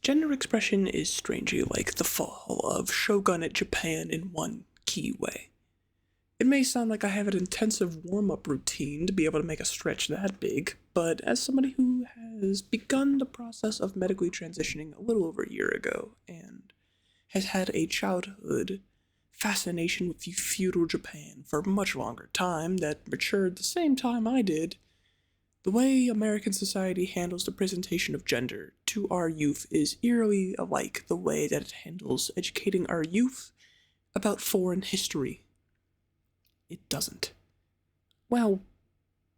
Gender expression is strangely like the fall of shogunate Japan in one key way. It may sound like I have an intensive warm-up routine to be able to make a stretch that big, but as somebody who has begun the process of medically transitioning a little over a year ago, and has had a childhood fascination with feudal Japan for a much longer time that matured the same time I did, the way American society handles the presentation of gender to our youth is eerily alike the way that it handles educating our youth about foreign history. It doesn't. Well,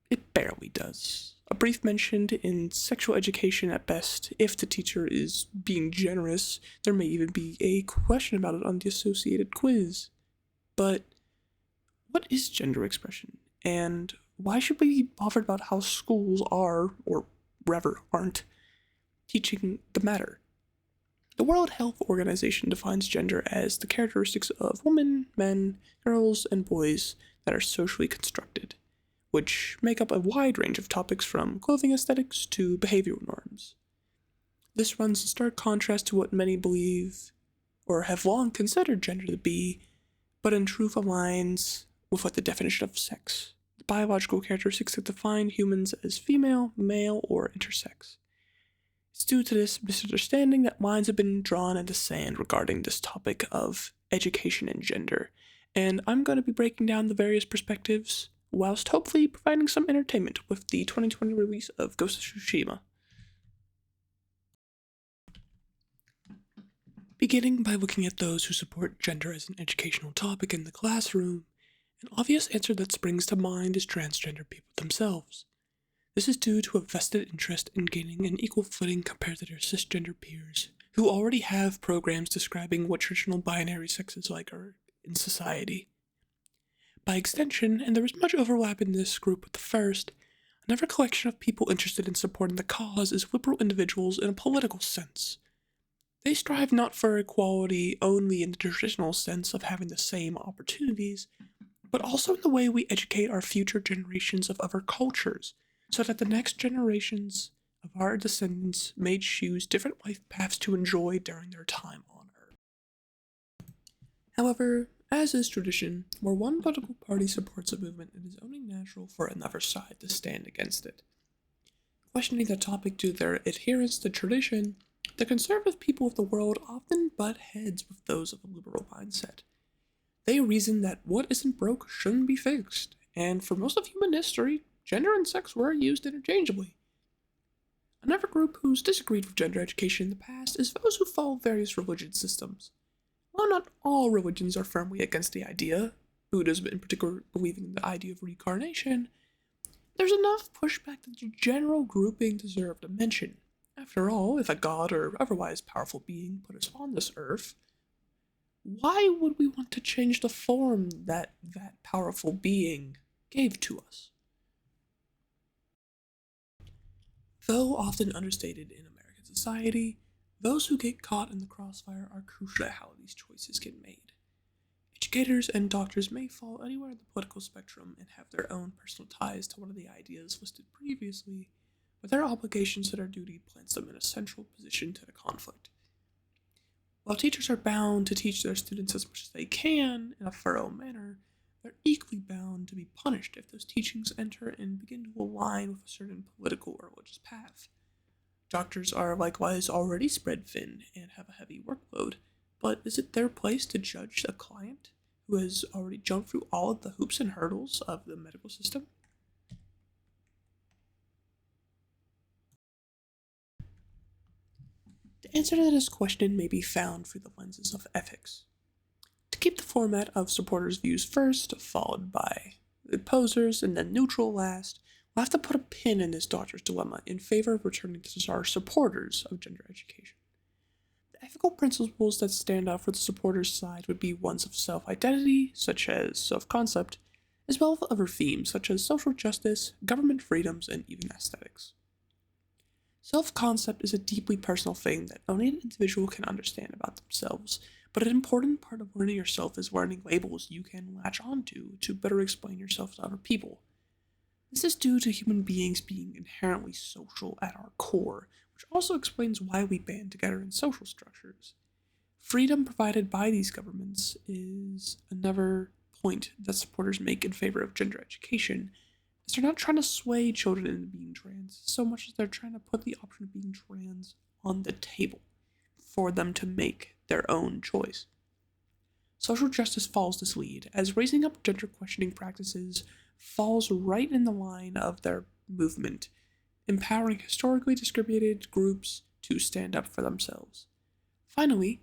it barely does. A brief mention in sexual education at best. If the teacher is being generous, there may even be a question about it on the associated quiz. But what is gender expression? And why should we be bothered about how schools are, or rather aren't, teaching the matter? The World Health Organization defines gender as the characteristics of women, men, girls, and boys that are socially constructed, which make up a wide range of topics from clothing aesthetics to behavioral norms. This runs in stark contrast to what many believe, or have long considered gender to be, but in truth aligns with what the definition of sex, the biological characteristics that define humans as female, male, or intersex. It's due to this misunderstanding that lines have been drawn in the sand regarding this topic of education and gender, and I'm going to be breaking down the various perspectives, whilst hopefully providing some entertainment with the 2020 release of Ghost of Tsushima. Beginning by looking at those who support gender as an educational topic in the classroom, an obvious answer that springs to mind is transgender people themselves. This is due to a vested interest in gaining an equal footing compared to their cisgender peers, who already have programs describing what traditional binary sexes like are in society. By extension, and there is much overlap in this group with the first, another collection of people interested in supporting the cause is liberal individuals in a political sense. They strive not for equality only in the traditional sense of having the same opportunities, but also in the way we educate our future generations of other cultures, so that the next generations of our descendants may choose different life paths to enjoy during their time on Earth. However, as is tradition, where one political party supports a movement, it is only natural for another side to stand against it. Questioning the topic due to their adherence to tradition, the conservative people of the world often butt heads with those of a liberal mindset. They reason that what isn't broke shouldn't be fixed, and for most of human history, gender and sex were used interchangeably. Another group who's disagreed with gender education in the past is those who follow various religious systems. While not all religions are firmly against the idea, Buddhism in particular believing in the idea of reincarnation, there's enough pushback that the general grouping deserves a mention. After all, if a god or otherwise powerful being put us on this earth, why would we want to change the form that powerful being gave to us? Though often understated in American society, those who get caught in the crossfire are crucial to how these choices get made. Educators and doctors may fall anywhere in the political spectrum and have their own personal ties to one of the ideas listed previously, but their obligations to their duty plants them in a central position to the conflict. While teachers are bound to teach their students as much as they can in a thorough manner, they're equally bound to be punished if those teachings enter and begin to align with a certain political or religious path. Doctors are likewise already spread thin and have a heavy workload, but is it their place to judge a client who has already jumped through all of the hoops and hurdles of the medical system? The answer to this question may be found through the lenses of ethics. To keep the format of supporters' views first, followed by the opposers, and then neutral last, we'll have to put a pin in this doctor's dilemma in favor of returning to our supporters of gender education. The ethical principles that stand out for the supporters' side would be ones of self-identity, such as self-concept, as well as other themes such as social justice, government freedoms, and even aesthetics. Self-concept is a deeply personal thing that only an individual can understand about themselves, but an important part of learning yourself is learning labels you can latch onto to better explain yourself to other people. This is due to human beings being inherently social at our core, which also explains why we band together in social structures. Freedom provided by these governments is another point that supporters make in favor of gender education, as they're not trying to sway children into being trans so much as they're trying to put the option of being trans on the table for them to make their own choice. Social justice follows this lead, as raising up gender questioning practices falls right in the line of their movement, empowering historically discriminated groups to stand up for themselves. Finally,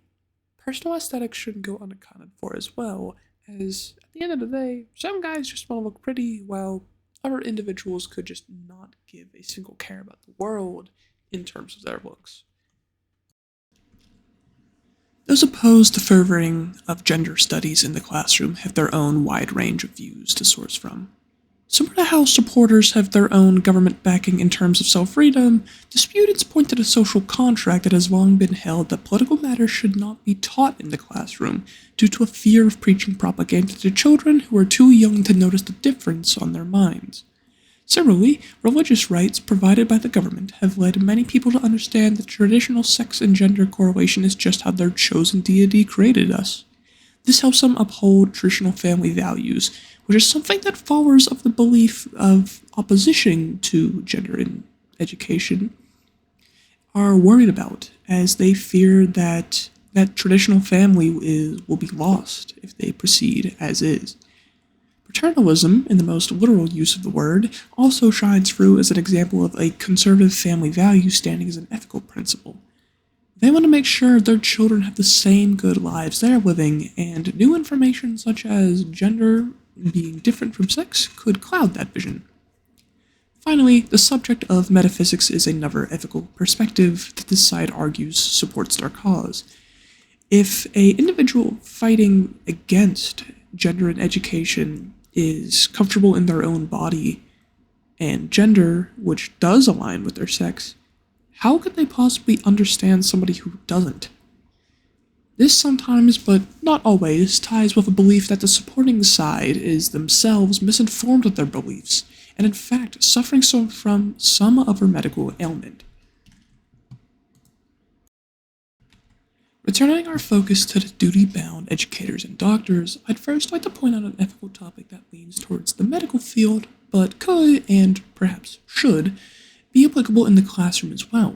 personal aesthetics shouldn't go unaccounted for as well, as at the end of the day, some guys just want to look pretty, while other individuals could just not give a single care about the world in terms of their looks. Those opposed to furthering of gender studies in the classroom have their own wide range of views to source from. Similar to how supporters have their own government backing in terms of self-freedom, disputants point to the social contract that has long been held that political matters should not be taught in the classroom due to a fear of preaching propaganda to children who are too young to notice the difference on their minds. Similarly, religious rights provided by the government have led many people to understand that traditional sex and gender correlation is just how their chosen deity created us. This helps them uphold traditional family values, which is something that followers of the belief of opposition to gender in education are worried about, as they fear that traditional family will be lost if they proceed as is. Paternalism, in the most literal use of the word, also shines through as an example of a conservative family value standing as an ethical principle. They want to make sure their children have the same good lives they're living, and new information such as gender being different from sex could cloud that vision. Finally, the subject of metaphysics is another ethical perspective that this side argues supports their cause. If an individual fighting against gender in education is comfortable in their own body and gender, which does align with their sex, how could they possibly understand somebody who doesn't? This sometimes, but not always, ties with a belief that the supporting side is themselves misinformed of their beliefs, and in fact suffering from some other medical ailment. Returning our focus to the duty-bound educators and doctors, I'd first like to point out an ethical topic that leans towards the medical field, but could, and perhaps should, be applicable in the classroom as well.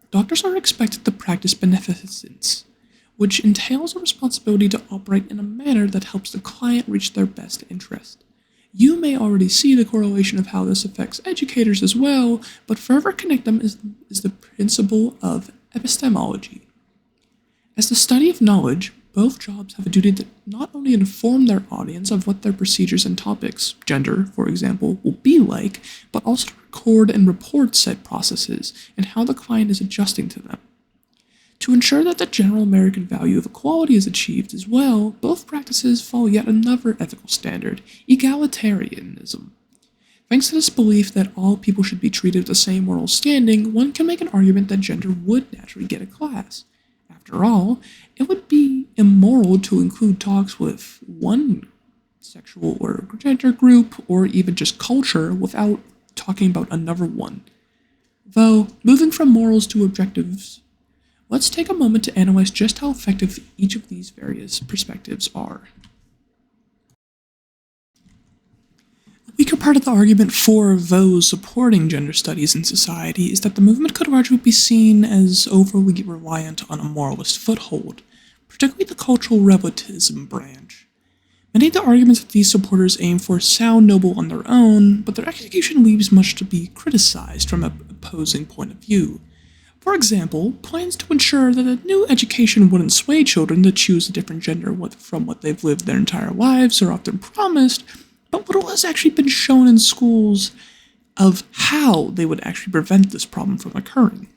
Doctors are expected to practice beneficence, which entails a responsibility to operate in a manner that helps the client reach their best interest. You may already see the correlation of how this affects educators as well, but further connect them is the principle of epistemology. As the study of knowledge, both jobs have a duty to not only inform their audience of what their procedures and topics, gender, for example, will be like, but also to record and report said processes and how the client is adjusting to them. To ensure that the general American value of equality is achieved as well, both practices follow yet another ethical standard, egalitarianism. Thanks to this belief that all people should be treated with the same moral standing, one can make an argument that gender would naturally get a class. After all, it would be immoral to include talks with one sexual or gender group, or even just culture, without talking about another one. Though, moving from morals to objectives, let's take a moment to analyze just how effective each of these various perspectives are. A weaker part of the argument for those supporting gender studies in society is that the movement could largely be seen as overly reliant on a moralist foothold, particularly the cultural relativism branch. Many of the arguments that these supporters aim for sound noble on their own, but their execution leaves much to be criticized from an opposing point of view. For example, plans to ensure that a new education wouldn't sway children to choose a different gender from what they've lived their entire lives are often promised, but little has actually been shown in schools of how they would actually prevent this problem from occurring.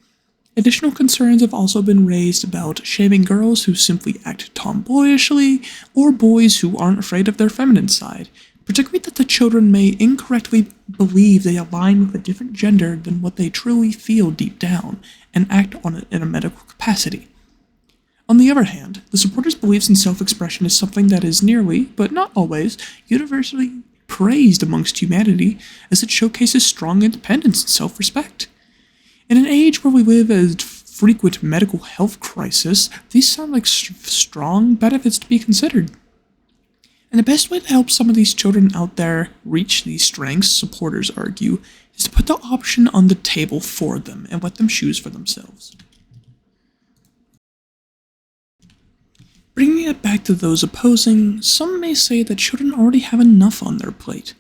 Additional concerns have also been raised about shaming girls who simply act tomboyishly, or boys who aren't afraid of their feminine side, particularly that the children may incorrectly believe they align with a different gender than what they truly feel deep down, and act on it in a medical capacity. On the other hand, the supporters' beliefs in self-expression is something that is nearly, but not always, universally praised amongst humanity as it showcases strong independence and self-respect. In an age where we live as frequent medical health crisis, these sound like strong benefits to be considered. And the best way to help some of these children out there reach these strengths, supporters argue, is to put the option on the table for them and let them choose for themselves. Bringing it back to those opposing, some may say that children already have enough on their plate.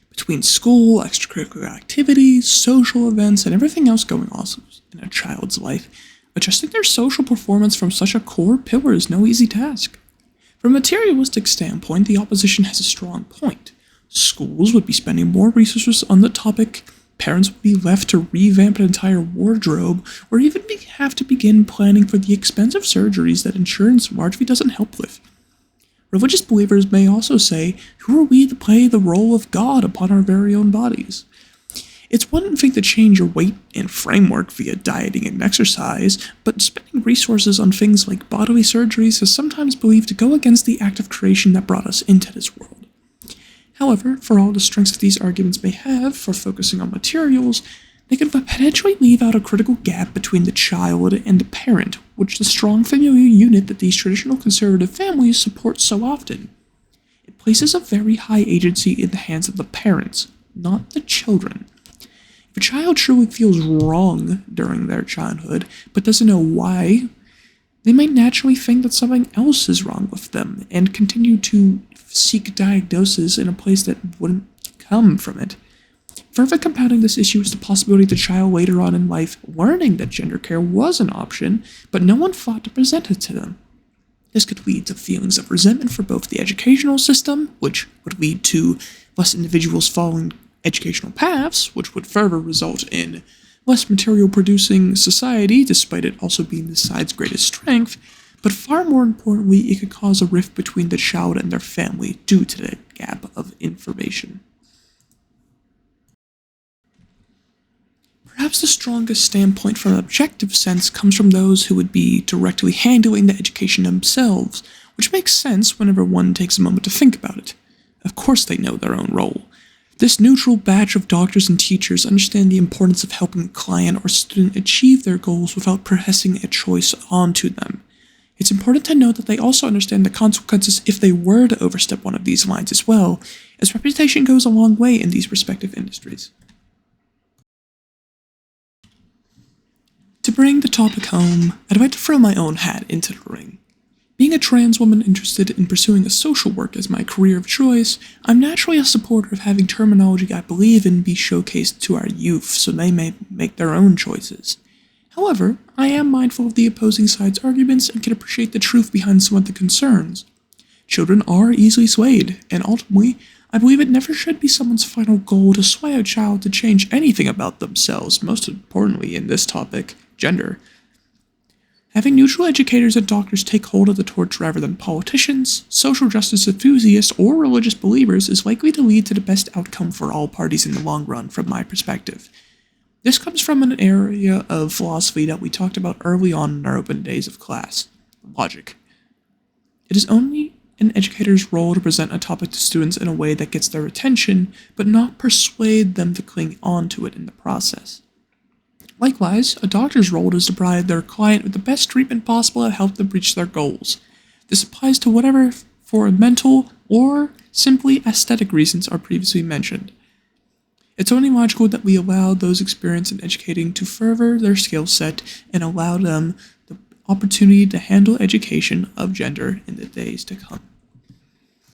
Between school, extracurricular activities, social events, and everything else going on in a child's life, adjusting their social performance from such a core pillar is no easy task. From a materialistic standpoint, the opposition has a strong point. Schools would be spending more resources on the topic, parents would be left to revamp an entire wardrobe, or even have to begin planning for the expensive surgeries that insurance largely doesn't help with. Religious believers may also say, who are we to play the role of God upon our very own bodies? It's one thing to change your weight and framework via dieting and exercise, but spending resources on things like bodily surgeries is sometimes believed to go against the act of creation that brought us into this world. However, for all the strengths that these arguments may have for focusing on materials, they could potentially leave out a critical gap between the child and the parent, which the strong familial unit that these traditional conservative families support so often. It places a very high agency in the hands of the parents, not the children. If a child truly feels wrong during their childhood, but doesn't know why, they might naturally think that something else is wrong with them, and continue to seek diagnosis in a place that wouldn't come from it. Further compounding this issue is the possibility of the child later on in life learning that gender care was an option, but no one thought to present it to them. This could lead to feelings of resentment for both the educational system, which would lead to less individuals following educational paths, which would further result in less material-producing society, despite it also being the side's greatest strength, but far more importantly, it could cause a rift between the child and their family due to the gap of information. Perhaps the strongest standpoint from an objective sense comes from those who would be directly handling the education themselves, which makes sense whenever one takes a moment to think about it. Of course they know their own role. This neutral batch of doctors and teachers understand the importance of helping a client or student achieve their goals without pressing a choice onto them. It's important to note that they also understand the consequences if they were to overstep one of these lines as well, as reputation goes a long way in these respective industries. To bring the topic home, I'd like to throw my own hat into the ring. Being a trans woman interested in pursuing a social work as my career of choice, I'm naturally a supporter of having terminology I believe in be showcased to our youth so they may make their own choices. However, I am mindful of the opposing side's arguments and can appreciate the truth behind some of the concerns. Children are easily swayed, and ultimately, I believe it never should be someone's final goal to sway a child to change anything about themselves, most importantly in this topic, gender. Having neutral educators and doctors take hold of the torch rather than politicians, social justice enthusiasts, or religious believers is likely to lead to the best outcome for all parties in the long run, from my perspective. This comes from an area of philosophy that we talked about early on in our open days of class, logic. It is only an educator's role to present a topic to students in a way that gets their attention, but not persuade them to cling on to it in the process. Likewise, a doctor's role is to provide their client with the best treatment possible to help them reach their goals. This applies to whatever for mental or simply aesthetic reasons are previously mentioned. It's only logical that we allow those experienced in educating to further their skill set and allow them the opportunity to handle education of gender in the days to come.